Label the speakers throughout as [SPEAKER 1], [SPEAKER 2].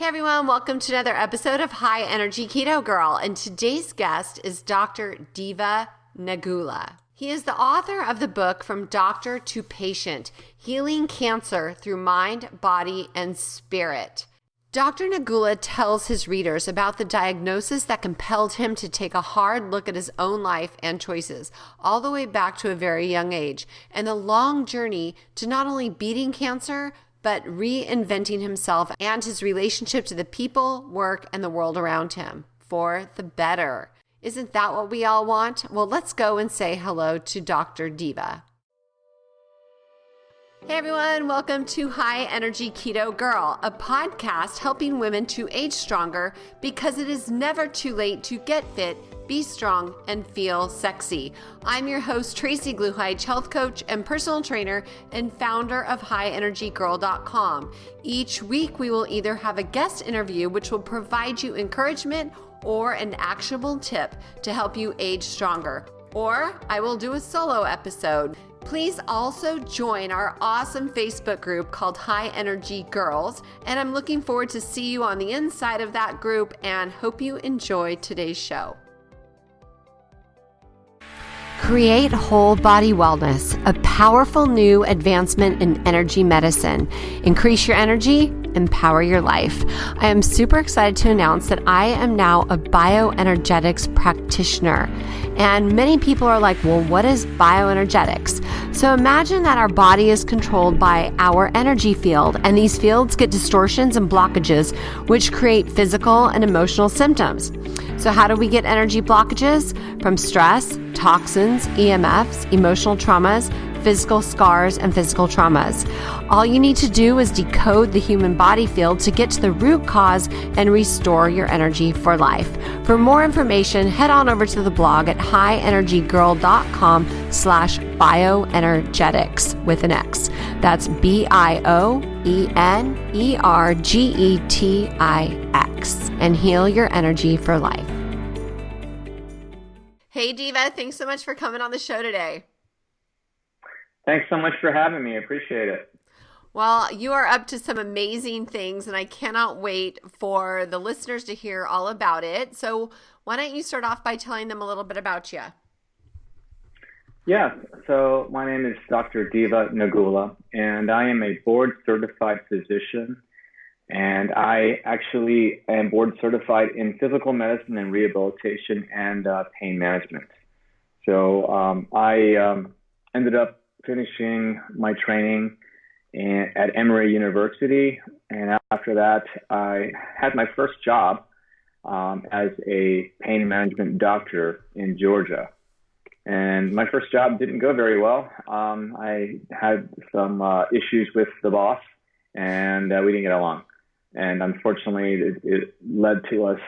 [SPEAKER 1] Hey everyone, welcome to another episode of High Energy Keto Girl, and today's guest is Dr. Diva Nagula. He is the author of the book From Doctor to Patient, Healing Cancer Through Mind, Body, and Spirit. Dr. Nagula tells his readers about the diagnosis that compelled him to take a hard look at his own life and choices, all the way back to a very young age, and the long journey to not only beating cancer, but reinventing himself and his relationship to the people, work, and the world around him for the better. Isn't that what we all want? Well, let's go and say hello to Dr. Diva. Hey everyone, welcome to High Energy Keto Girl, a podcast helping women to age stronger because it is never too late to get fit, be strong, and feel sexy. I'm your host, Tracy Gluhite, health coach and personal trainer and founder of highenergygirl.com. Each week, we will either have a guest interview, which will provide you encouragement or an actionable tip to help you age stronger, or I will do a solo episode. Please also join our awesome Facebook group called High Energy Girls, and I'm looking forward to see you on the inside of that group and hope you enjoy today's show. Create Whole Body Wellness, a powerful new advancement in energy medicine. Increase your energy, empower your life. I am super excited to announce that I am now a Bioenergetics Practitioner. And many people are like, well, what is bioenergetics? So imagine that our body is controlled by our energy field, and these fields get distortions and blockages, which create physical and emotional symptoms. So how do we get energy blockages? From stress, toxins, EMFs, emotional traumas, physical scars, and physical traumas. All you need to do is decode the human body field to get to the root cause and restore your energy for life. For more information, head on over to the blog at highenergygirl.com/bioenergetics with an X. That's BIOENERGETIX, and heal your energy for life. Hey Diva, thanks so much for coming on the show today.
[SPEAKER 2] Thanks so much for having me. I appreciate it.
[SPEAKER 1] Well, you are up to some amazing things, and I cannot wait for the listeners to hear all about it. So why don't you start off by telling them a little bit about you?
[SPEAKER 2] Yeah, so my name is Dr. Diva Nagula, and I am a board-certified physician, and I actually am board-certified in physical medicine and rehabilitation and pain management. So I ended up finishing my training at Emory University, and after that, I had my first job as a pain management doctor in Georgia. And my first job didn't go very well. I had some issues with the boss, and we didn't get along. And unfortunately, it led to us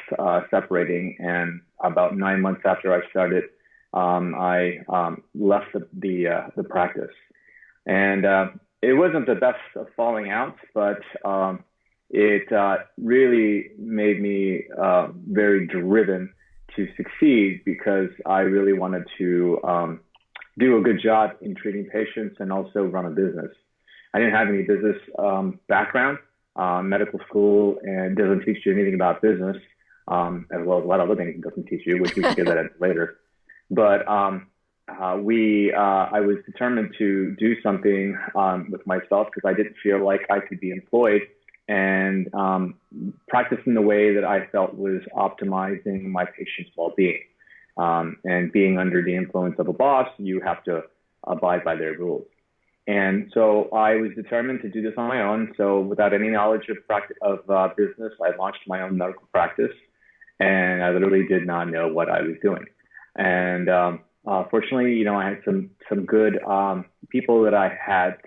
[SPEAKER 2] separating. And about 9 months after I started, I left the practice. And it wasn't the best of falling outs, but it really made me very driven to succeed because I really wanted to do a good job in treating patients and also run a business. I didn't have any business background. Medical school and doesn't teach you anything about business, as well as a lot of other things it doesn't teach you, which we can get that later. But I was determined to do something with myself because I didn't feel like I could be employed and practice in the way that I felt was optimizing my patients' well-being. And being under the influence of a boss, you have to abide by their rules. And so I was determined to do this on my own. So without any knowledge of business, I launched my own medical practice, and I literally did not know what I was doing. And fortunately, I had some good people that I had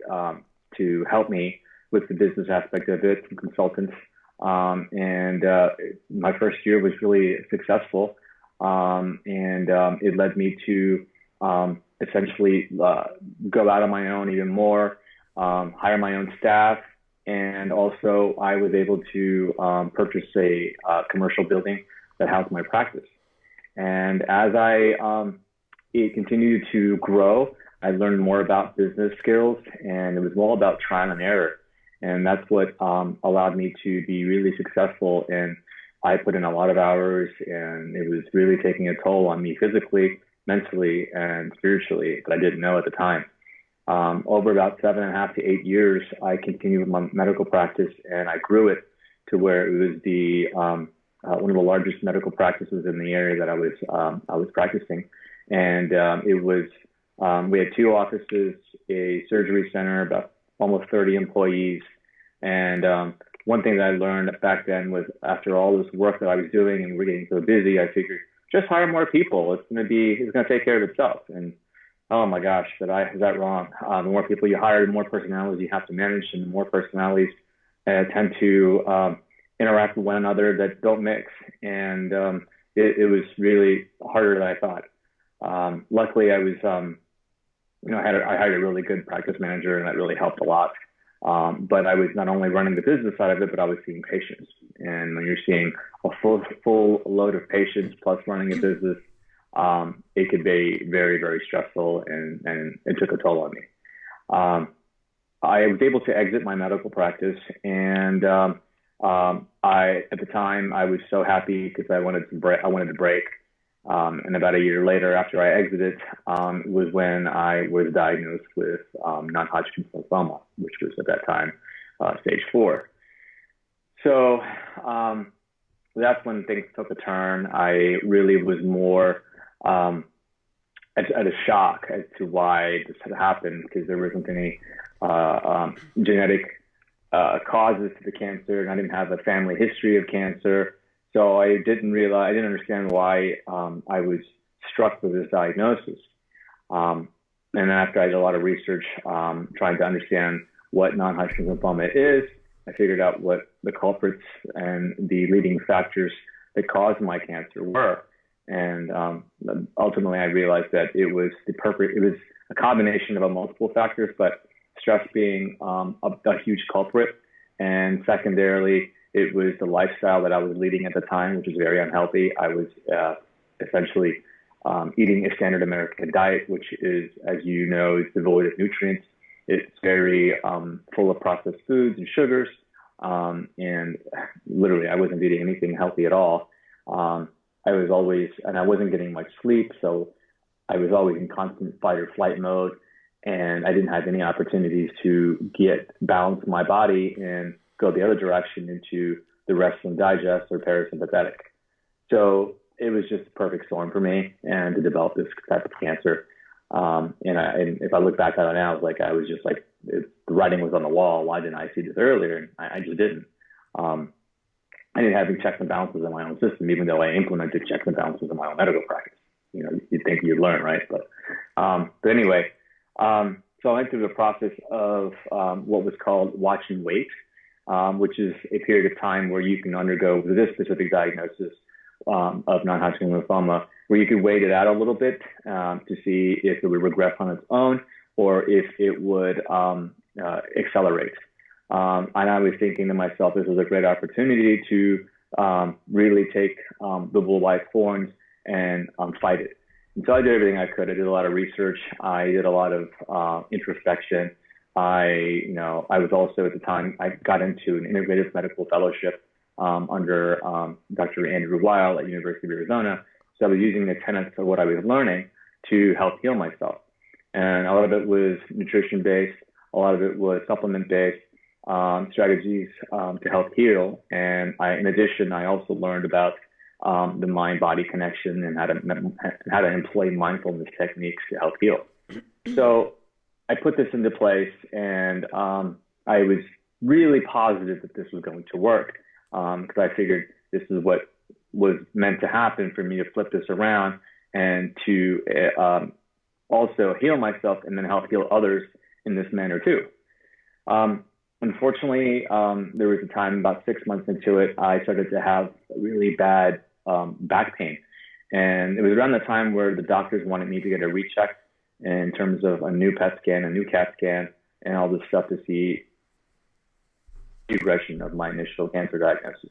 [SPEAKER 2] to help me with the business aspect of it, some consultants. And my first year was really successful, and it led me to essentially go out on my own even more, hire my own staff, and also I was able to purchase a commercial building that housed my practice. And as it continued to grow, I learned more about business skills, and it was all about trial and error. And that's what allowed me to be really successful. And I put in a lot of hours, and it was really taking a toll on me physically, mentally, and spiritually that I didn't know at the time. Over about 7.5 to 8 years, I continued with my medical practice, and I grew it to where it was one of the largest medical practices in the area that I was practicing. And we had 2 offices, a surgery center, about almost 30 employees. And one thing that I learned back then was, after all this work that I was doing and we're getting so busy, I figured just hire more people. It's going to take care of itself. And oh my gosh, is that wrong? The more people you hire, the more personalities you have to manage, and the more personalities tend to interact with one another that don't mix. And it was really harder than I thought. Luckily, I was, I hired a really good practice manager, and that really helped a lot. But I was not only running the business side of it, but I was seeing patients. And when you're seeing a full load of patients plus running a business, it could be very, very stressful, and it took a toll on me. I was able to exit my medical practice, and at the time I was so happy because I wanted to break. And about a year later, after I exited, was when I was diagnosed with non-Hodgkin's lymphoma, which was at that time stage 4. So that's when things took a turn. I really was more at a shock as to why this had happened, because there wasn't any genetic causes to the cancer, and I didn't have a family history of cancer. So I didn't understand why I was struck with this diagnosis. And after I did a lot of research trying to understand what non-Hodgkin's lymphoma is, I figured out what the culprits and the leading factors that caused my cancer were. And ultimately, I realized that it was a combination of multiple factors, but stress being a huge culprit. And secondarily, it was the lifestyle that I was leading at the time, which was very unhealthy. I was essentially eating a standard American diet, which is, as you know, is devoid of nutrients. It's very full of processed foods and sugars. And literally, I wasn't eating anything healthy at all. I wasn't getting much sleep. So I was always in constant fight or flight mode. And I didn't have any opportunities to balance my body and go the other direction into the rest and digest or parasympathetic. So it was just a perfect storm for me, and to develop this type of cancer. And if I look back on it now, the writing was on the wall. Why didn't I see this earlier? And I just didn't. I didn't have any checks and balances in my own system, even though I implemented checks and balances in my own medical practice. You'd think you'd learn, right? But anyway, so I went through the process of what was called watch and wait, which is a period of time where you can undergo this specific diagnosis of non-Hodgkin lymphoma, where you could wait it out a little bit to see if it would regress on its own or if it would accelerate. And I was thinking to myself, this is a great opportunity to really take the bull by its horns and fight it. And so I did everything I could. I did a lot of research. I did a lot of introspection. I was also, at the time, I got into an integrative medical fellowship under Dr. Andrew Weil at University of Arizona. So I was using the tenets of what I was learning to help heal myself. And a lot of it was nutrition-based. A lot of it was supplement-based strategies to help heal. And in addition, I also learned about the mind-body connection and how to employ mindfulness techniques to help heal. So I put this into place, and I was really positive that this was going to work, because I figured this is what was meant to happen for me, to flip this around and to also heal myself and then help heal others in this manner too. Unfortunately, there was a time about 6 months into it, I started to have really bad back pain. And it was around the time where the doctors wanted me to get a recheck in terms of a new PET scan, a new CAT scan, and all this stuff to see the progression of my initial cancer diagnosis.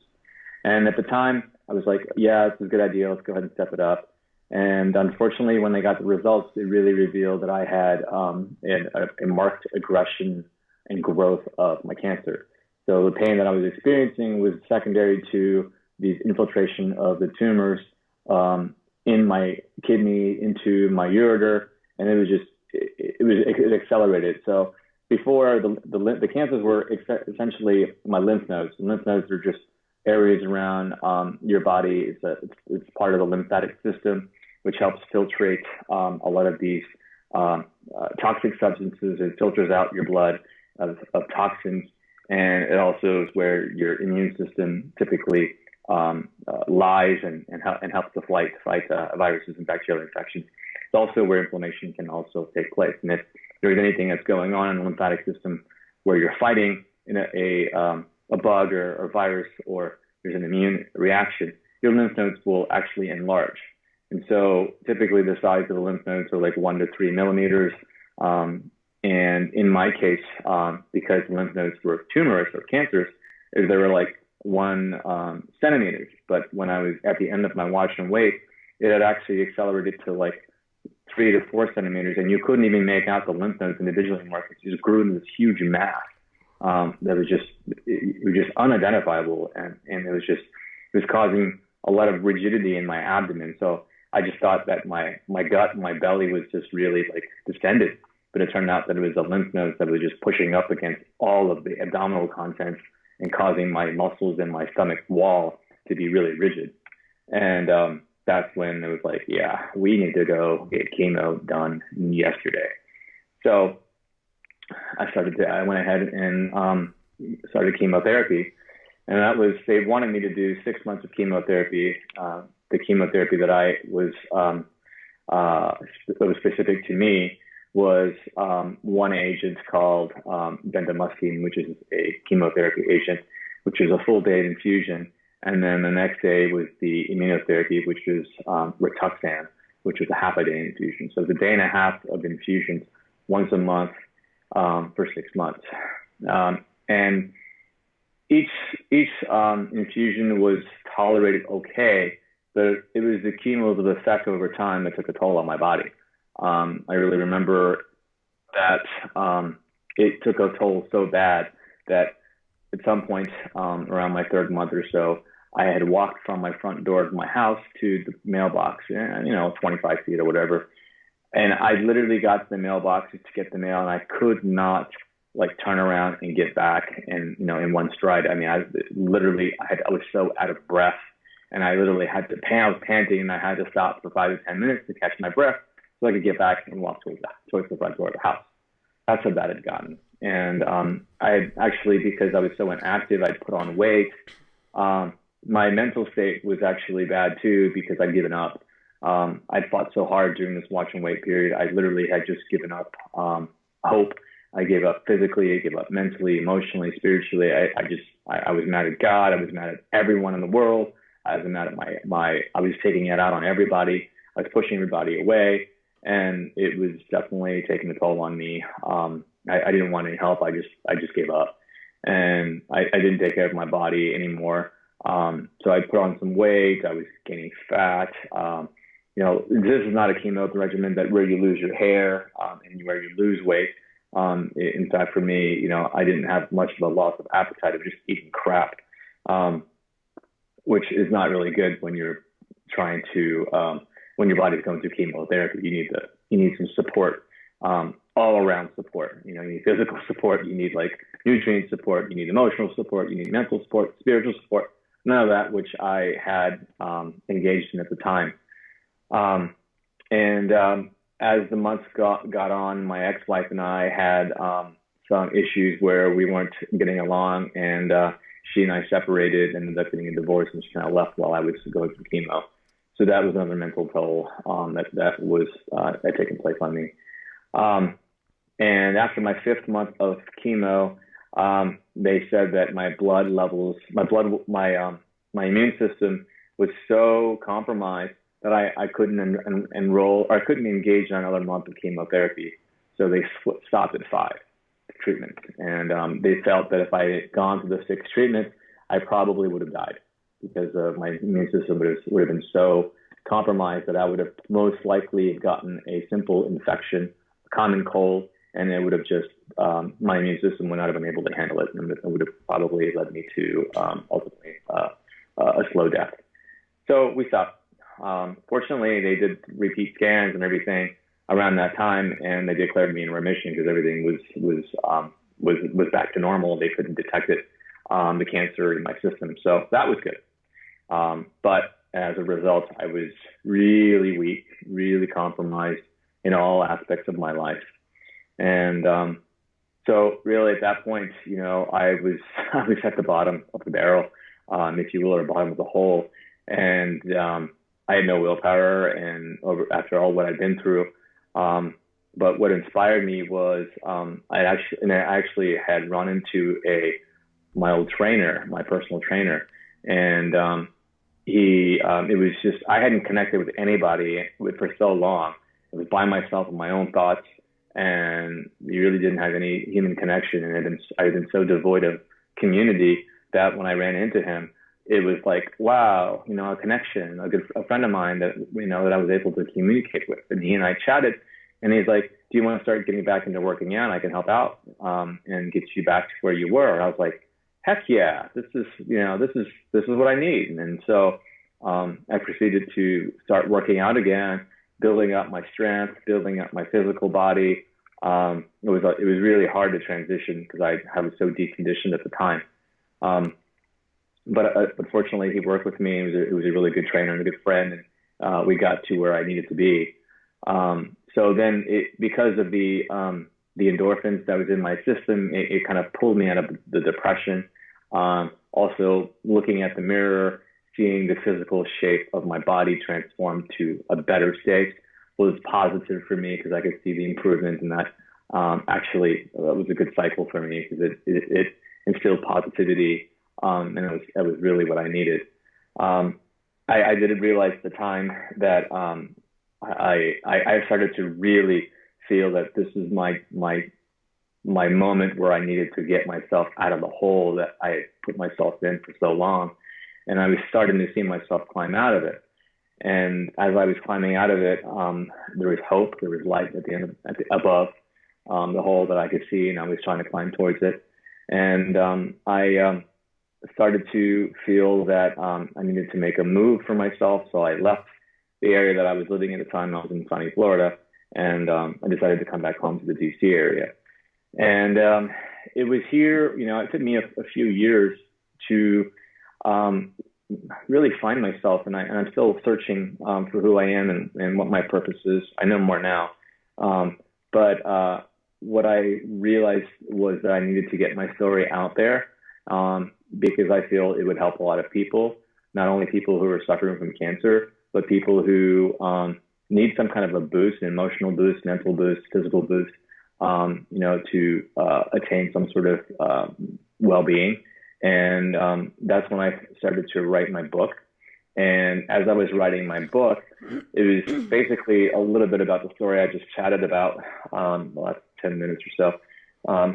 [SPEAKER 2] And at the time, I was like, yeah, it's a good idea. Let's go ahead and step it up. And unfortunately, when they got the results, it really revealed that I had a marked aggression and growth of my cancer. So the pain that I was experiencing was secondary to the infiltration of the tumors in my kidney into my ureter, and it accelerated. So before the cancers were essentially my lymph nodes. The lymph nodes are just areas around your body. It's part of the lymphatic system, which helps filtrate a lot of these toxic substances. It filters out your blood of toxins, and it also is where your immune system typically lies and helps to fight viruses and bacterial infections. It's also where inflammation can also take place. And if there's anything that's going on in the lymphatic system where you're fighting in a bug or virus, or there's an immune reaction, your lymph nodes will actually enlarge. And so typically the size of the lymph nodes are like 1 to 3 millimeters. And in my case, because the lymph nodes were tumorous or cancerous, they were like 1 centimeter. But when I was at the end of my watch and wait, it had actually accelerated to like 3 to 4 centimeters, and you couldn't even make out the lymph nodes individually anymore. It just grew into this huge mass that was just unidentifiable, and it was causing a lot of rigidity in my abdomen. So I just thought that my gut and my belly was just really like distended, but it turned out that it was the lymph nodes that was just pushing up against all of the abdominal contents and causing my muscles and my stomach wall to be really rigid. And that's when it was like, yeah, we need to go get chemo done yesterday. So I went ahead and started chemotherapy. And that was, they wanted me to do 6 months of chemotherapy. The chemotherapy that was specific to me was one agent called bendamustine, which is a chemotherapy agent, which is a full day infusion. And then the next day was the immunotherapy, which was Rituxan, which was a half a day infusion. So it's a day and a half of infusions once a month for 6 months. And each infusion was tolerated okay, but it was the cumulative effect over time that took a toll on my body. I really remember that it took a toll so bad that at some point around my 3rd month or so, I had walked from my front door of my house to the mailbox, 25 feet or whatever. And I literally got to the mailbox to get the mail, and I could not like turn around and get back and, in one stride. I mean, I was so out of breath, and I literally had to I was panting, and I had to stop for 5 to 10 minutes to catch my breath so I could get back and walk towards the front door of the house. That's how bad it had gotten. And I had actually, because I was so inactive, I'd put on weight. My mental state was actually bad too, because I'd given up. I'd fought so hard during this watch and wait period. I literally had just given up hope. I gave up physically, I gave up mentally, emotionally, spiritually. I was mad at God. I was mad at everyone in the world. I was mad at I was taking it out on everybody. I was pushing everybody away, and it was definitely taking a toll on me. I didn't want any help. I just gave up, and I didn't take care of my body anymore. So I put on some weight. I was gaining fat. This is not a chemo regimen where you lose your hair and where you lose weight. In fact, for me, I didn't have much of a loss of appetite. I was just eating crap, which is not really good when you're trying to when your body's going through chemotherapy. You need some support. All around support. You need physical support, you need like nutrient support, you need emotional support, you need mental support, spiritual support, none of that, which I had engaged in at the time. As the months got on, my ex-wife and I had some issues where we weren't getting along, and she and I separated and ended up getting a divorce, and she kind of left while I was going through chemo. So that was another mental toll that was had taken place on me. And after my 5th month of chemo, they said that my blood levels, my immune system was so compromised that I couldn't enroll, or I couldn't engage in another month of chemotherapy. So they stopped at 5 treatments. And they felt that if I had gone to the 6th treatment, I probably would have died, because my immune system would have been so compromised that I would have most likely gotten a simple infection, a common cold, and it would have just, my immune system would not have been able to handle it, and it would have probably led me to ultimately a slow death. So we stopped. Fortunately, they did repeat scans and everything around that time, and they declared me in remission because everything was back to normal. They couldn't detect it, the cancer in my system, so that was good. But as a result, I was really weak, really compromised in all aspects of my life. And so really at that point, I was at the bottom of the barrel, if you will, or bottom of the hole. And I had no willpower, and after all what I'd been through. But what inspired me was I actually had run into my old trainer, my personal trainer, and it was just, I hadn't connected with anybody for so long. I was by myself with my own thoughts, and you really didn't have any human connection. And I'd been so devoid of community that when I ran into him, it was like, wow, a connection, a friend of mine that, that I was able to communicate with. And he and I chatted, and he's like, do you want to start getting back into working out? I can help out, and get you back to where you were. And I was like, heck yeah, this is what I need. And so, I proceeded to start working out again, building up my strength, building up my physical body. It was really hard to transition because I was so deconditioned at the time. But fortunately, he worked with me. He was a really good trainer and a good friend, and we got to where I needed to be. So then, because of the endorphins that was in my system, it kind of pulled me out of the depression. Also, looking at the mirror, seeing the physical shape of my body transform to a better state was positive for me because I could see the improvement, and that actually was a good cycle for me because it instilled positivity, and it was really what I needed. I didn't realize at the time that I started to really feel that this is my moment where I needed to get myself out of the hole that I had put myself in for so long. And I was starting to see myself climb out of it. And as I was climbing out of it, there was hope, there was light at the end, above the hole that I could see, and I was trying to climb towards it. And I started to feel that I needed to make a move for myself. So I left the area that I was living at the time. I was in sunny Florida, and I decided to come back home to the DC area. And it was here, it took me a few years to really find myself, and I'm still searching for who I am and what my purpose is. I know more now, but what I realized was that I needed to get my story out there, because I feel it would help a lot of people, not only people who are suffering from cancer, but people who need some kind of a boost, an emotional boost, mental boost, physical boost, to attain some sort of well-being. And that's when I started to write my book. And as I was writing my book, it was basically a little bit about the story I just chatted about the last 10 minutes or so.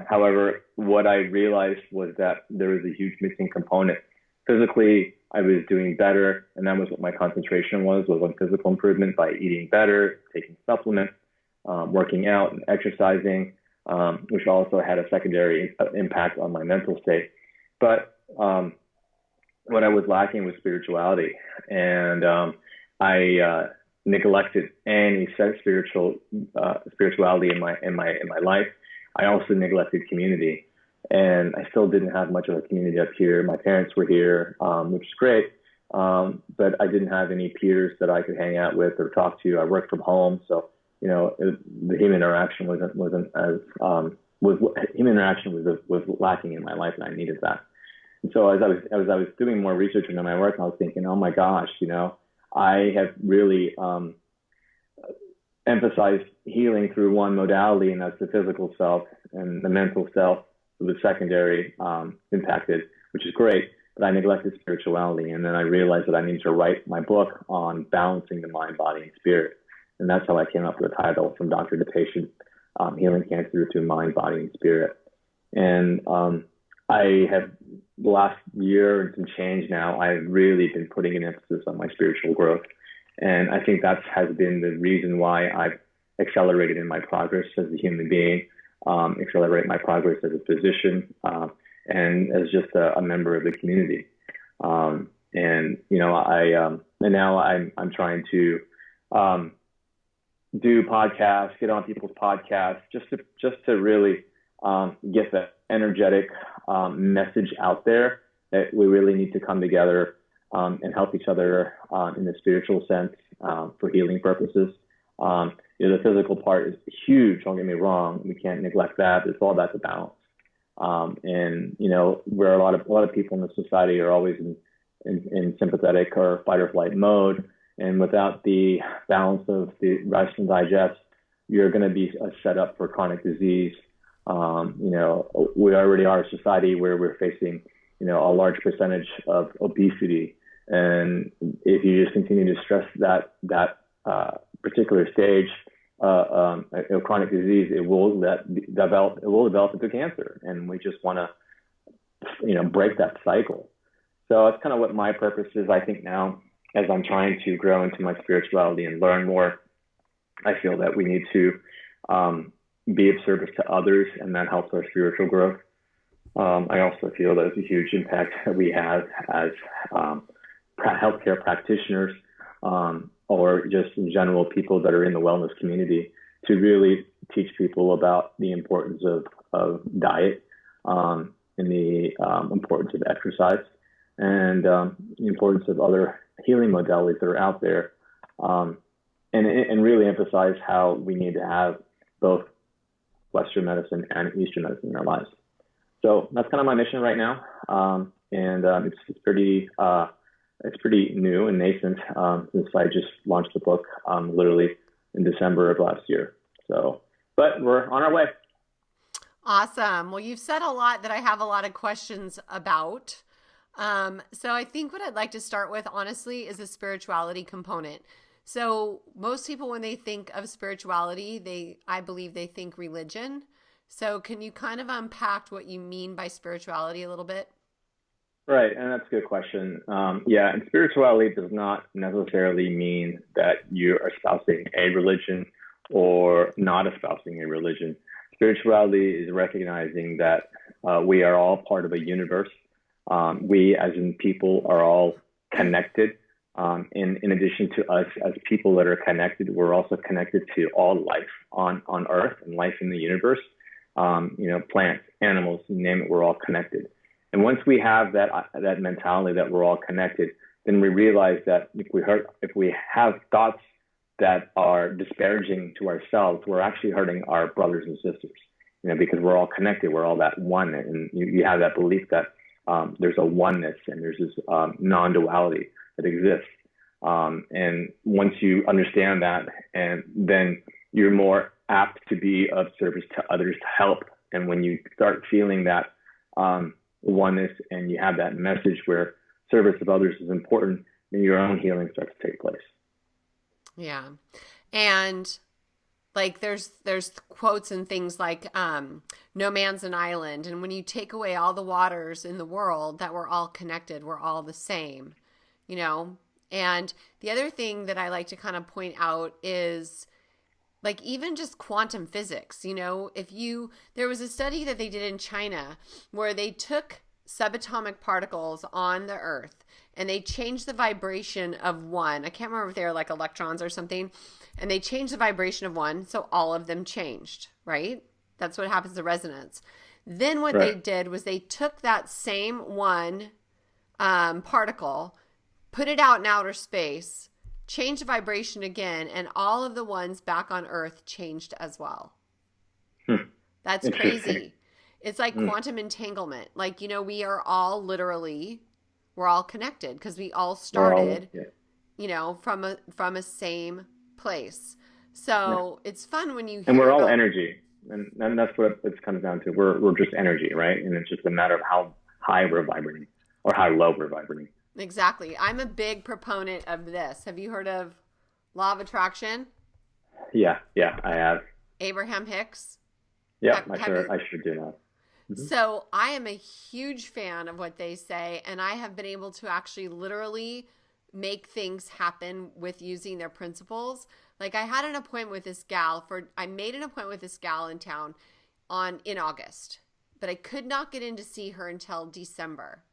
[SPEAKER 2] However, what I realized was that there was a huge missing component. Physically, I was doing better, and that was what my concentration was on physical improvement by eating better, taking supplements, working out and exercising, which also had a secondary impact on my mental state. But what I was lacking was spirituality, and I neglected any spirituality in my life. I also neglected community, and I still didn't have much of a community up here. My parents were here, which is great, but I didn't have any peers that I could hang out with or talk to. I worked from home, so the human interaction wasn't as human interaction was lacking in my life, and I needed that. And so as I was doing more research into my work, I was thinking, oh my gosh, I have really emphasized healing through one modality, and that's the physical self, and the mental self was secondary impacted, which is great, but I neglected spirituality. And then I realized that I needed to write my book on balancing the mind, body, and spirit. And that's how I came up with the title, From Doctor to Patient, Healing Cancer Through Mind, Body, and Spirit. And I have, the last year and some change now, I've really been putting an emphasis on my spiritual growth. And I think that has been the reason why I've accelerated in my progress as a human being. accelerate my progress as a physician and as just a member of the community. And now I'm trying to do podcasts, get on people's podcasts, just to really get the energetic message out there that we really need to come together and help each other in the spiritual sense for healing purposes. The physical part is huge. Don't get me wrong. We can't neglect that. It's all about the balance. And where a lot of people in the society are always in sympathetic or fight or flight mode, and without the balance of the rest and digest, you're going to be set up for chronic disease. We already are a society where we're facing, a large percentage of obesity, and if you just continue to stress that particular stage, chronic disease, it will develop into cancer, and we just want to, break that cycle. So that's kind of what my purpose is. I think now, as I'm trying to grow into my spirituality and learn more, I feel that we need to be of service to others, and that helps our spiritual growth. I also feel there's a huge impact that we have as healthcare practitioners, or just in general people that are in the wellness community, to really teach people about the importance of diet, and the importance of exercise, and the importance of other healing modalities that are out there, and really emphasize how we need to have both Western medicine and Eastern medicine in our lives. So that's kind of my mission right now, and it's pretty new and nascent since I just launched the book literally in December of last year. So, but we're on our way.
[SPEAKER 1] Awesome. Well, you've said a lot that I have a lot of questions about. So I think what I'd like to start with, honestly, is the spirituality component. So most people, when they think of spirituality, I believe they think religion. So can you kind of unpack what you mean by spirituality a little bit?
[SPEAKER 2] Right, and that's a good question. And spirituality does not necessarily mean that you are espousing a religion or not espousing a religion. Spirituality is recognizing that we are all part of a universe. We, as in people, are all connected. In addition to us as people that are connected, we're also connected to all life on Earth and life in the universe. Plants, animals, you name it, we're all connected. And once we have that mentality that we're all connected, then we realize that if we have thoughts that are disparaging to ourselves, we're actually hurting our brothers and sisters. Because we're all connected, we're all that one, and you have that belief that there's a oneness and there's this non-duality that exists. And once you understand that, and then you're more apt to be of service to others to help. And when you start feeling that oneness and you have that message where service of others is important, then your own healing starts to take place.
[SPEAKER 1] Yeah. And like there's quotes and things like no man's an island. And when you take away all the waters in the world, that we're all connected, we're all the same, And the other thing that I like to kind of point out is like even just quantum physics, there was a study that they did in China where they took subatomic particles on the Earth and they changed the vibration of one. I can't remember if they were like electrons or something. And they changed the vibration of one. So all of them changed, right? That's what happens to resonance. Then what they did was they took that same one particle, put it out in outer space, changed the vibration again, and all of the ones back on Earth changed as well. That's crazy. It's like quantum entanglement. Like, we are all we're all connected because we all started, from a same place. So it's fun when you hear.
[SPEAKER 2] And we're all energy. And that's what it comes down to. We're just energy, right? And it's just a matter of how high we're vibrating or how low we're vibrating.
[SPEAKER 1] Exactly. I'm a big proponent of this. Have you heard of law of attraction?
[SPEAKER 2] Yeah, I have.
[SPEAKER 1] Abraham Hicks?
[SPEAKER 2] Yeah, I sure do know. Mm-hmm.
[SPEAKER 1] So I am a huge fan of what they say, and I have been able to actually literally make things happen with using their principles. Like I had an appointment with this gal I made an appointment with this gal in town, in August, but I could not get in to see her until December.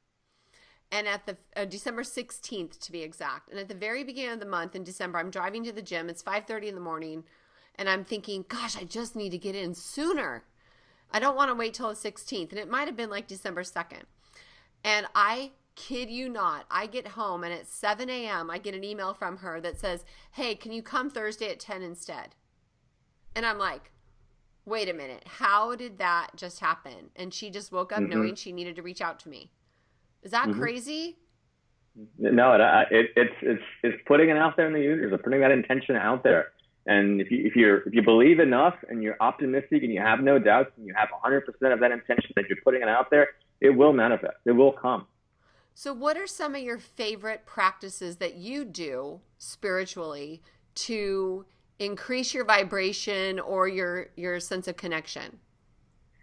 [SPEAKER 1] And at the December 16th, to be exact. And at the very beginning of the month in December, I'm driving to the gym. It's 5:30 in the morning. And I'm thinking, gosh, I just need to get in sooner. I don't want to wait till the 16th. And it might have been like December 2nd. And I kid you not, I get home and at 7 a.m. I get an email from her that says, hey, can you come Thursday at 10 instead? And I'm like, wait a minute, how did that just happen? And she just woke up knowing she needed to reach out to me. Is that crazy?
[SPEAKER 2] No, it's putting it out there in the universe, or putting that intention out there. And if you believe enough and you're optimistic and you have no doubts and you have 100% of that intention that you're putting it out there, it will manifest. It will come.
[SPEAKER 1] So what are some of your favorite practices that you do spiritually to increase your vibration or your sense of connection?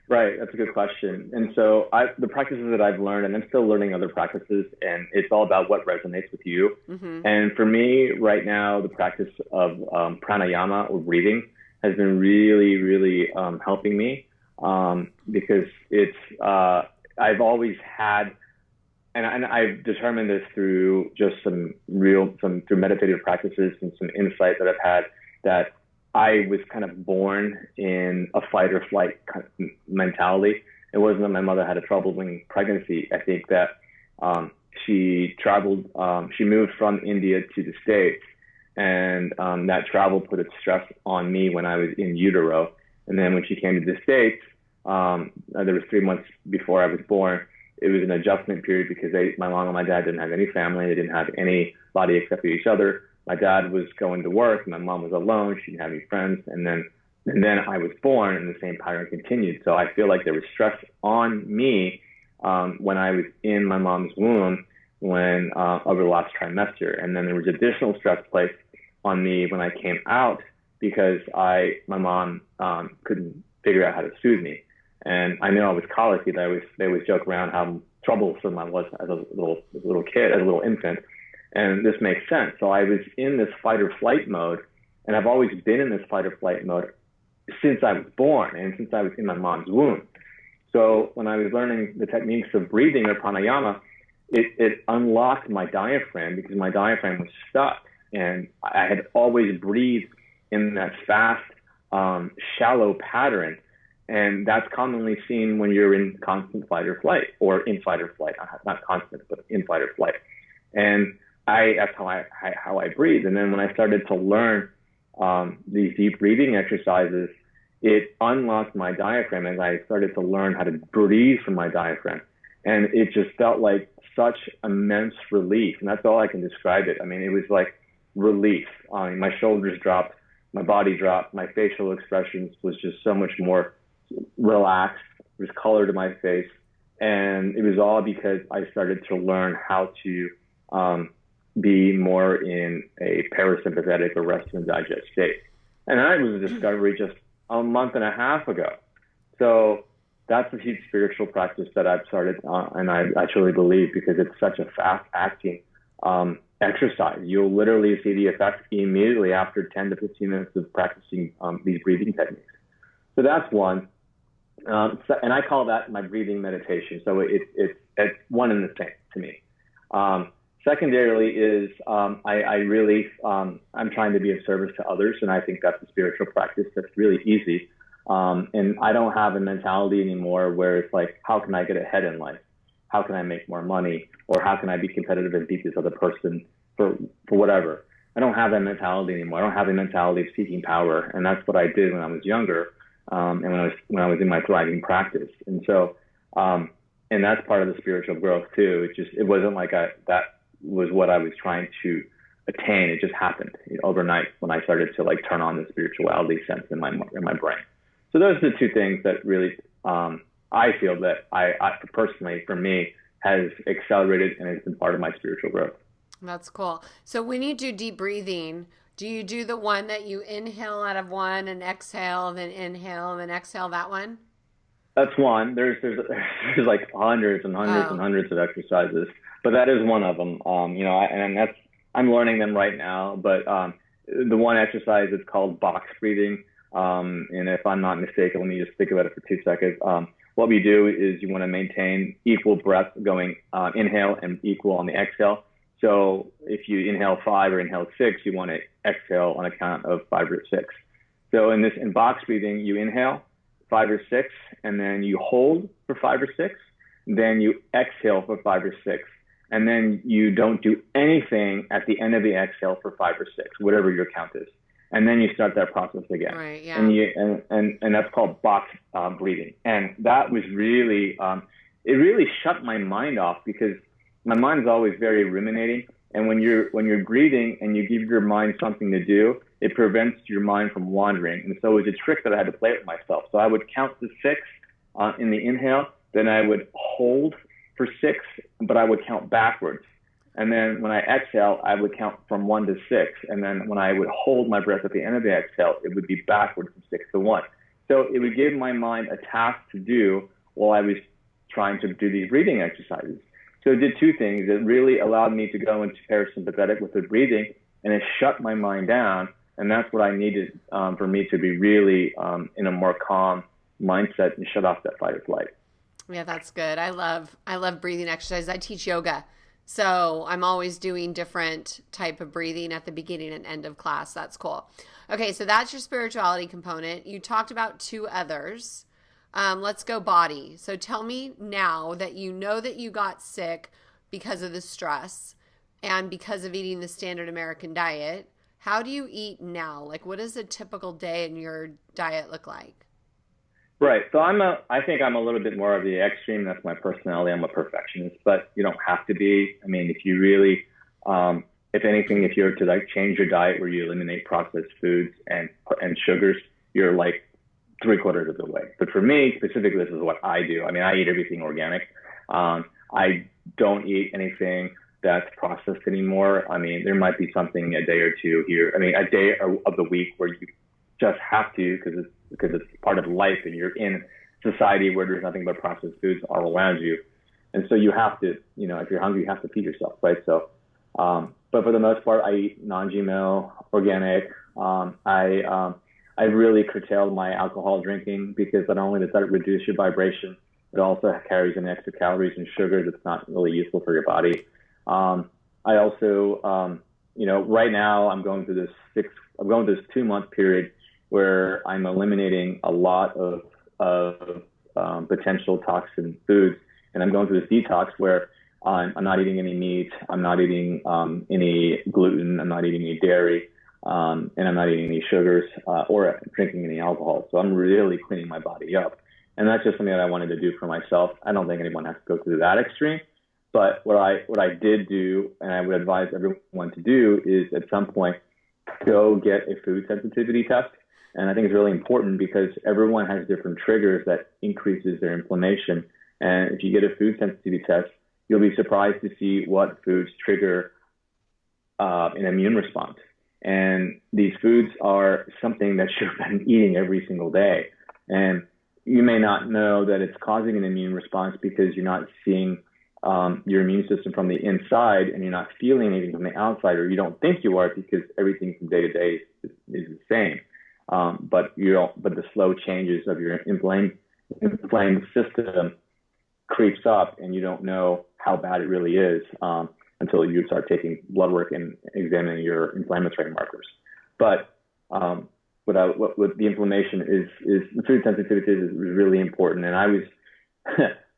[SPEAKER 2] Right. That's a good question. And so the practices that I've learned, and I'm still learning other practices, and it's all about what resonates with you. And for me right now, the practice of pranayama or breathing has been really, really helping me because it's I've always had, and I've determined this through just some through meditative practices and some insight that I've had, that I was kind of born in a fight or flight kind of mentality. It wasn't that my mother had a troubling pregnancy. I think that she moved from India to the States, and that travel put a stress on me when I was in utero. And then when she came to the States, there was 3 months before I was born. It was an adjustment period because my mom and my dad didn't have any family. They didn't have anybody except for each other. My dad was going to work. My mom was alone. She didn't have any friends. And then I was born, and the same pattern continued. So I feel like there was stress on me when I was in my mom's womb over the last trimester. And then there was additional stress placed on me when I came out because my mom couldn't figure out how to soothe me. And I know I was colicky. They always joke around how troublesome I was as a little kid, as a little infant. And this makes sense. So I was in this fight or flight mode, and I've always been in this fight or flight mode since I was born and since I was in my mom's womb. So when I was learning the techniques of breathing or pranayama, it unlocked my diaphragm because my diaphragm was stuck. And I had always breathed in that fast, shallow pattern. And that's commonly seen when you're in constant fight or flight, or in fight or flight, not constant, but in fight or flight. And that's how I breathe. And then when I started to learn these deep breathing exercises, it unlocked my diaphragm as I started to learn how to breathe from my diaphragm. And it just felt like such immense relief. And that's all I can describe it. I mean, it was like relief. My shoulders dropped, my body dropped, my facial expressions was just so much more relaxed. There was color to my face. And it was all because I started to learn how to be more in a parasympathetic or rest and digest state. And that was a discovery just a month and a half ago. So that's a huge spiritual practice that I've started, and I truly believe, because it's such a fast-acting exercise. You'll literally see the effects immediately after 10 to 15 minutes of practicing these breathing techniques. So that's one. And I call that my breathing meditation. So it's one and the same to me. Secondarily is I'm trying to be of service to others, and I think that's a spiritual practice that's really easy. And I don't have a mentality anymore where it's like, how can I get ahead in life? How can I make more money? Or how can I be competitive and beat this other person for whatever? I don't have that mentality anymore. I don't have a mentality of seeking power, and that's what I did when I was younger, and when I was in my thriving practice. And so, and that's part of the spiritual growth too. It wasn't like that was what I was trying to attain. It just happened overnight when I started to like turn on the spirituality sense in my brain. So those are the two things that really I feel that I personally, for me, has accelerated and has been part of my spiritual growth.
[SPEAKER 1] That's cool. So when you do deep breathing, do you do the one that you inhale out of one and exhale, then inhale and then exhale, that one?
[SPEAKER 2] That's one. There's like hundreds and hundreds and hundreds of exercises, but that is one of them. And I'm learning them right now. But the one exercise is called box breathing. And if I'm not mistaken, let me just think about it for 2 seconds. What we do is you want to maintain equal breath going inhale and equal on the exhale. So if you inhale 5 or inhale 6, you want to exhale on a count of 5 or 6. So in box breathing, you inhale 5 or 6, and then you hold for 5 or 6. Then you exhale for 5 or 6. And then you don't do anything at the end of the exhale for 5 or 6, whatever your count is. And then you start that process again.
[SPEAKER 1] Right, yeah.
[SPEAKER 2] And that's called box breathing. And that was really, it really shut my mind off, because my mind's always very ruminating. And when you're breathing and you give your mind something to do, it prevents your mind from wandering. And so it was a trick that I had to play with myself. So I would count to 6 in the inhale, then I would hold for 6, but I would count backwards. And then when I exhale, I would count from 1 to 6. And then when I would hold my breath at the end of the exhale, it would be backwards from 6 to 1. So it would give my mind a task to do while I was trying to do these breathing exercises. So it did 2 things. It really allowed me to go into parasympathetic with the breathing, and it shut my mind down. And that's what I needed for me to be really in a more calm mindset and shut off that fight or flight.
[SPEAKER 1] Yeah, that's good. I love breathing exercises. I teach yoga. So I'm always doing different type of breathing at the beginning and end of class. That's cool. Okay, so that's your spirituality component. You talked about 2 others. Let's go body. So tell me now that you know that you got sick because of the stress and because of eating the standard American diet. How do you eat now? Like, what does a typical day in your diet look like?
[SPEAKER 2] Right. So I think I'm a little bit more of the extreme. That's my personality. I'm a perfectionist, but you don't have to be. I mean, if you really, if anything, if you're to like change your diet where you eliminate processed foods and sugars, you're like 3/4 of the way. But for me specifically, this is what I do. I mean, I eat everything organic. I don't eat anything that's processed anymore. I mean, there might be something a day or two here. I mean, a day of the week where you just have to, because it's part of life, and you're in society where there's nothing but processed foods all around you. And so you have to, if you're hungry, you have to feed yourself, right? So, but for the most part, I eat non-GMO, organic. I really curtailed my alcohol drinking, because not only does that reduce your vibration, it also carries in extra calories and sugar that's not really useful for your body. I also, right now I'm going through this 2-month period where I'm eliminating a lot of potential toxin foods. And I'm going through this detox where I'm not eating any meat, I'm not eating any gluten, I'm not eating any dairy, and I'm not eating any sugars or drinking any alcohol. So I'm really cleaning my body up. And that's just something that I wanted to do for myself. I don't think anyone has to go through that extreme. But what I did do, and I would advise everyone to do, is at some point go get a food sensitivity test. And I think it's really important, because everyone has different triggers that increases their inflammation. And if you get a food sensitivity test, you'll be surprised to see what foods trigger an immune response. And these foods are something that you've been eating every single day. And you may not know that it's causing an immune response because you're not seeing your immune system from the inside, and you're not feeling anything from the outside, or you don't think you are, because everything from day to day is the same. But the slow changes of your inflamed system creeps up, and you don't know how bad it really is until you start taking blood work and examining your inflammatory markers. But with the inflammation is food sensitivity is really important. And I was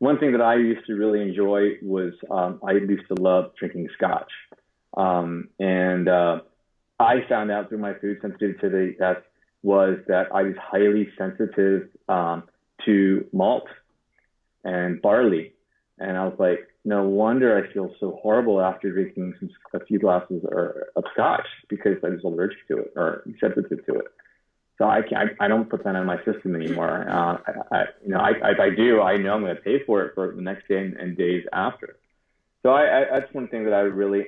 [SPEAKER 2] one thing that I used to really enjoy was I used to love drinking scotch, and I found out through my food sensitivity test was that I was highly sensitive to malt and barley. And I was like, no wonder I feel so horrible after drinking a few glasses of scotch, because I was allergic to it or sensitive to it. So I don't put that in my system anymore. If I do, I know I'm going to pay for it for the next day and days after. So that's one thing that I would really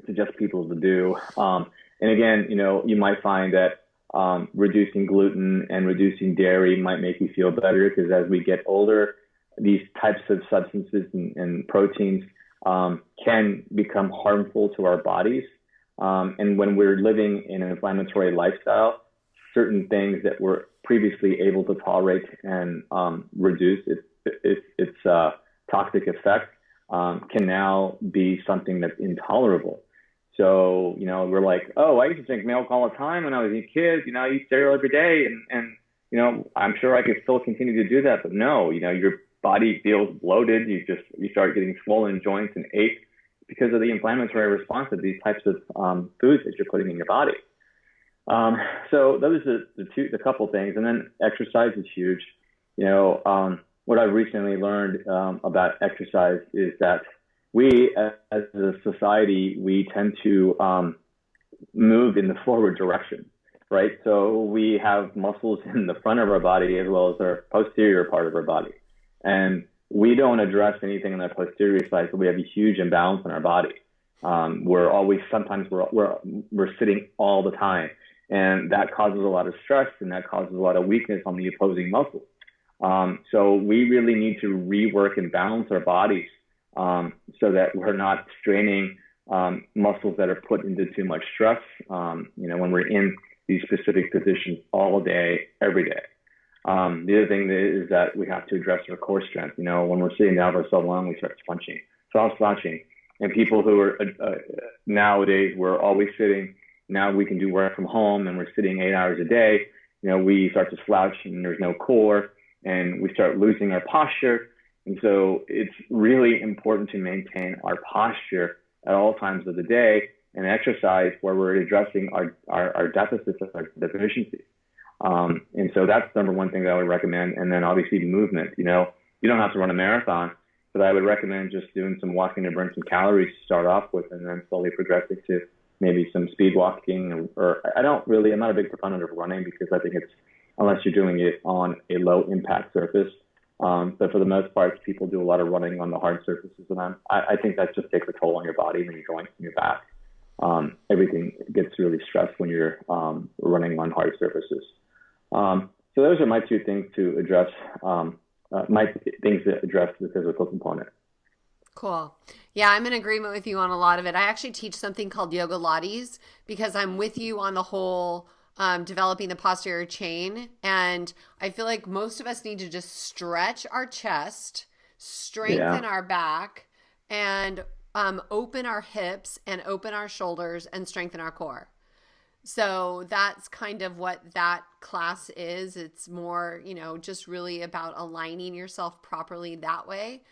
[SPEAKER 2] suggest people to do. And again, you might find that reducing gluten and reducing dairy might make you feel better, because as we get older, these types of substances and proteins can become harmful to our bodies. And when we're living in an inflammatory lifestyle, certain things that were previously able to tolerate and reduce its toxic effect can now be something that's intolerable. So, we're like, oh, I used to drink milk all the time when I was a kid. I eat cereal every day. And I'm sure I could still continue to do that. But no, your body feels bloated. You start getting swollen joints and aches because of the inflammatory response of these types of foods that you're putting in your body. So those are the couple things. And then exercise is huge. What I've recently learned about exercise is that we, as a society, we tend to move in the forward direction, right? So we have muscles in the front of our body as well as our posterior part of our body. And we don't address anything on the posterior side, so we have a huge imbalance in our body. Sometimes we're sitting all the time, and that causes a lot of stress, and that causes a lot of weakness on the opposing muscles. So we really need to rework and balance our bodies so that we're not straining muscles that are put into too much stress, when we're in these specific positions all day, every day. The other thing is that we have to address our core strength. When we're sitting down for so long, we start slouching. And people who are nowadays, we're always sitting. Now we can do work from home and we're sitting 8 hours a day. We start to slouch and there's no core and we start losing our posture. And so it's really important to maintain our posture at all times of the day and exercise where we're addressing our deficits, our deficiencies. And so that's number one thing that I would recommend. And then obviously movement. You don't have to run a marathon, but I would recommend just doing some walking to burn some calories to start off with, and then slowly progressing to maybe some speed walking. Or I'm not a big proponent of running because I think it's, unless you're doing it on a low impact surface. But for the most part, people do a lot of running on the hard surfaces. And I think that just takes a toll on your body and your joints and your back. Everything gets really stressed when you're running on hard surfaces. So those are my two things to address, that address the physical component.
[SPEAKER 1] Cool. Yeah, I'm in agreement with you on a lot of it. I actually teach something called Yogalates because I'm with you on the whole developing the posterior chain. And I feel like most of us need to just stretch our chest, strengthen our back, and open our hips and open our shoulders and strengthen our core. So that's kind of what that class is. It's more, just really about aligning yourself properly that way.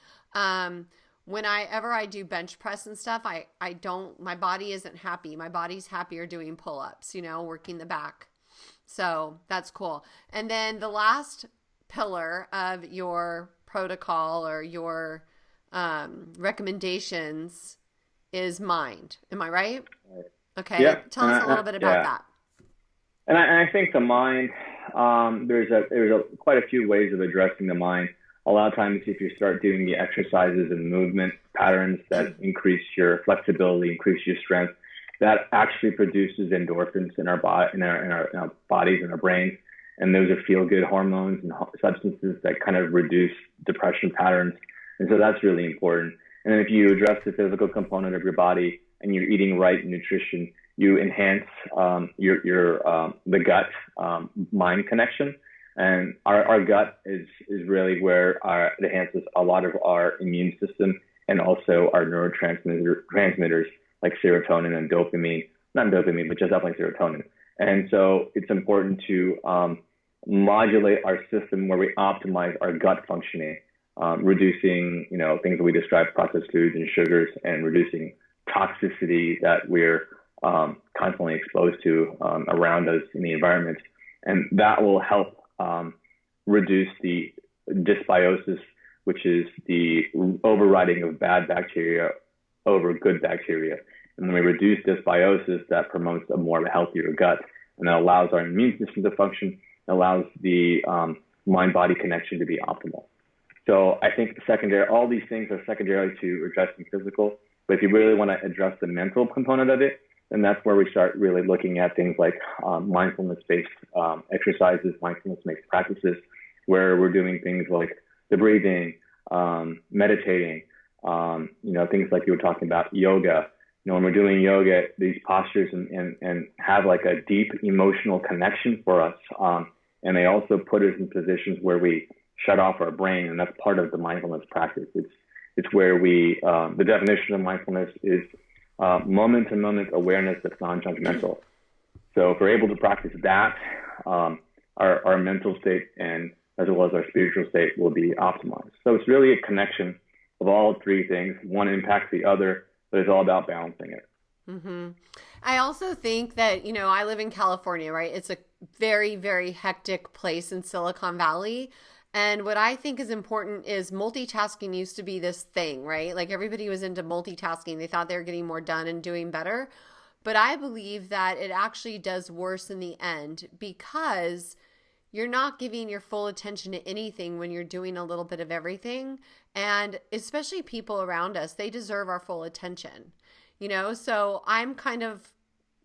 [SPEAKER 1] Whenever I do bench press and stuff, my body isn't happy. My body's happier doing pull-ups, working the back. So that's cool. And then the last pillar of your protocol or your recommendations is mind. Am I right? Okay.
[SPEAKER 2] Yeah.
[SPEAKER 1] Tell us a little bit about that.
[SPEAKER 2] And I think the mind, there's quite a few ways of addressing the mind. A lot of times, if you start doing the exercises and movement patterns that increase your flexibility, increase your strength, that actually produces endorphins in our bodies and our brains. And those are feel-good hormones and substances that kind of reduce depression patterns. And so that's really important. And then if you address the physical component of your body and you're eating right nutrition, you enhance the gut mind connection. And our gut is really where it enhances a lot of our immune system and also our neurotransmitters like serotonin and dopamine. Not dopamine, but just definitely serotonin. And so it's important to modulate our system where we optimize our gut functioning, reducing things that we describe, processed foods and sugars, and reducing toxicity that we're constantly exposed to around us in the environment. And that will help reduce the dysbiosis, which is the overriding of bad bacteria over good bacteria. And when we reduce dysbiosis, that promotes a more healthier gut, and that allows our immune system to function, allows the mind-body connection to be optimal. So I think all these things are secondary to addressing physical. But if you really want to address the mental component of it, then that's where we start really looking at things like mindfulness-based exercises, mindfulness-based practices, where we're doing things like the breathing, meditating, things like you were talking about, yoga, when we're doing yoga, these postures and have like a deep emotional connection for us. And they also put us in positions where we shut off our brain, and that's part of the mindfulness practice. It's where we, the definition of mindfulness is moment-to-moment awareness that's non-judgmental. So if we're able to practice that, our mental state and as well as our spiritual state will be optimized. So it's really a connection of all three things. One impacts the other, but it's all about balancing it.
[SPEAKER 1] Mm-hmm. I also think that, I live in California, right? It's a very, very hectic place in Silicon Valley. And what I think is important is multitasking used to be this thing, right? Like everybody was into multitasking. They thought they were getting more done and doing better. But I believe that it actually does worse in the end because you're not giving your full attention to anything when you're doing a little bit of everything. And especially people around us, they deserve our full attention, So I'm kind of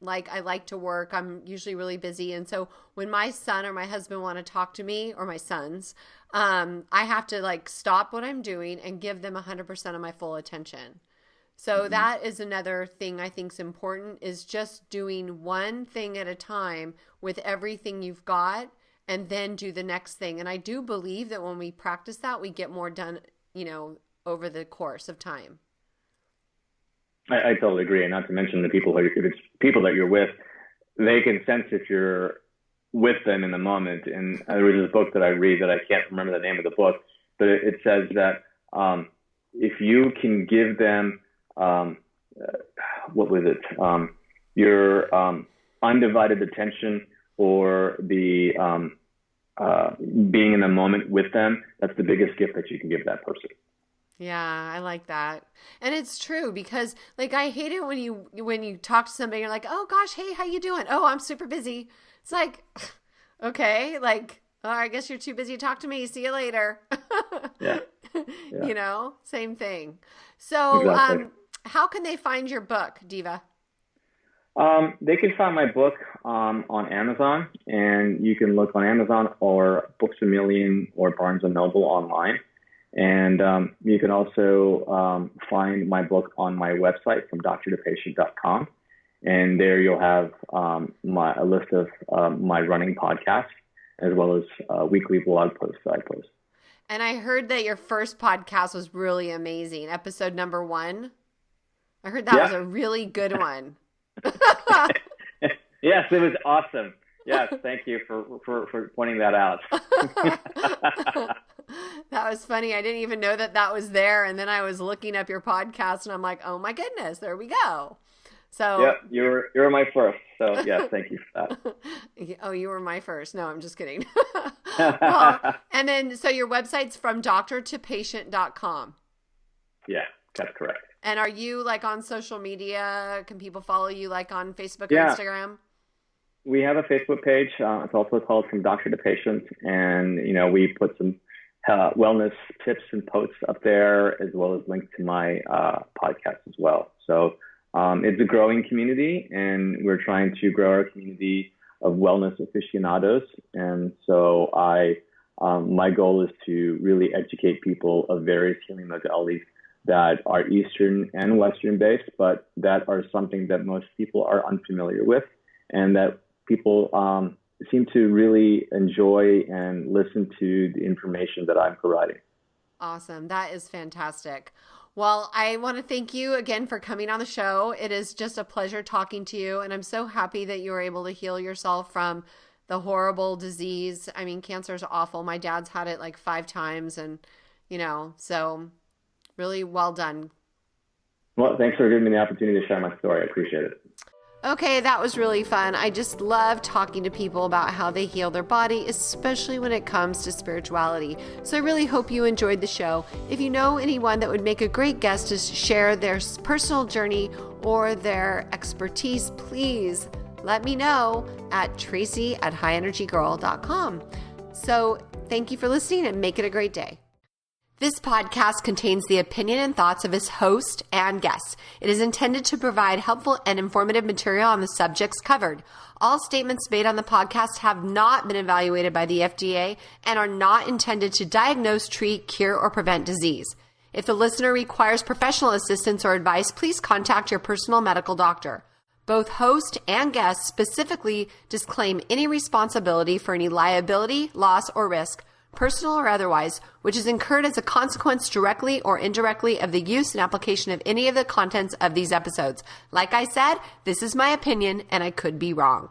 [SPEAKER 1] like, I like to work. I'm usually really busy. And so when my son or my husband want to talk to me, or my sons, I have to like stop what I'm doing and give them 100% of my full attention. So that is another thing I think is important, is just doing one thing at a time with everything you've got and then do the next thing. And I do believe that when we practice that, we get more done, over the course of time.
[SPEAKER 2] I totally agree. And not to mention if it's people that you're with, they can sense if you're with them in the moment. And there was this book that I read that I can't remember the name of the book, but it says that if you can give them, your undivided attention or the being in the moment with them, that's the biggest gift that you can give that person.
[SPEAKER 1] Yeah, I like that. And it's true because like I hate it when you talk to somebody, you're like, oh gosh, hey, how you doing? Oh, I'm super busy. It's like, okay, like, oh, I guess you're too busy to talk to me. See you later.
[SPEAKER 2] Yeah.
[SPEAKER 1] Same thing. So
[SPEAKER 2] exactly.
[SPEAKER 1] How can they find your book, Diva?
[SPEAKER 2] They can find my book on Amazon, and you can look on Amazon or Books A Million or Barnes & Noble online. And you can also find my book on my website from drtopatient.com. And there you'll have a list of my running podcasts as well as weekly blog posts that I post.
[SPEAKER 1] And I heard that your first podcast was really amazing. Episode number 1. I heard that was a really good one.
[SPEAKER 2] Yes, it was awesome. Yes, thank you for pointing that out.
[SPEAKER 1] That was funny. I didn't even know that was there. And then I was looking up your podcast and I'm like, oh my goodness, there we go. So
[SPEAKER 2] yeah, you're my first. So yes, thank you for that.
[SPEAKER 1] Oh, you were my first. No, I'm just kidding. Well, and then, so your website's from drtopatient.com.
[SPEAKER 2] Yeah, that's correct.
[SPEAKER 1] And are you like on social media? Can people follow you like on Facebook or Instagram?
[SPEAKER 2] We have a Facebook page. It's also called From Doctor to Patient. And, we put some wellness tips and posts up there, as well as links to my podcast as well. So it's a growing community, and we're trying to grow our community of wellness aficionados. And so my goal is to really educate people of various healing modalities that are Eastern and Western based, but that are something that most people are unfamiliar with, and that people seem to really enjoy and listen to the information that I'm providing.
[SPEAKER 1] Awesome. That is fantastic. Well, I want to thank you again for coming on the show. It is just a pleasure talking to you, and I'm so happy that you were able to heal yourself from the horrible disease. I mean, cancer is awful. My dad's had it like 5 times, and, so really well done.
[SPEAKER 2] Well, thanks for giving me the opportunity to share my story. I appreciate it.
[SPEAKER 1] Okay, that was really fun. I just love talking to people about how they heal their body, especially when it comes to spirituality. So I really hope you enjoyed the show. If you know anyone that would make a great guest to share their personal journey or their expertise, please let me know at tracy@highenergygirl.com. So thank you for listening and make it a great day. This podcast contains the opinion and thoughts of its host and guests. It is intended to provide helpful and informative material on the subjects covered. All statements made on the podcast have not been evaluated by the FDA and are not intended to diagnose, treat, cure, or prevent disease. If the listener requires professional assistance or advice, please contact your personal medical doctor. Both host and guest specifically disclaim any responsibility for any liability, loss, or risk, personal or otherwise, which is incurred as a consequence directly or indirectly of the use and application of any of the contents of these episodes. Like I said, this is my opinion and I could be wrong.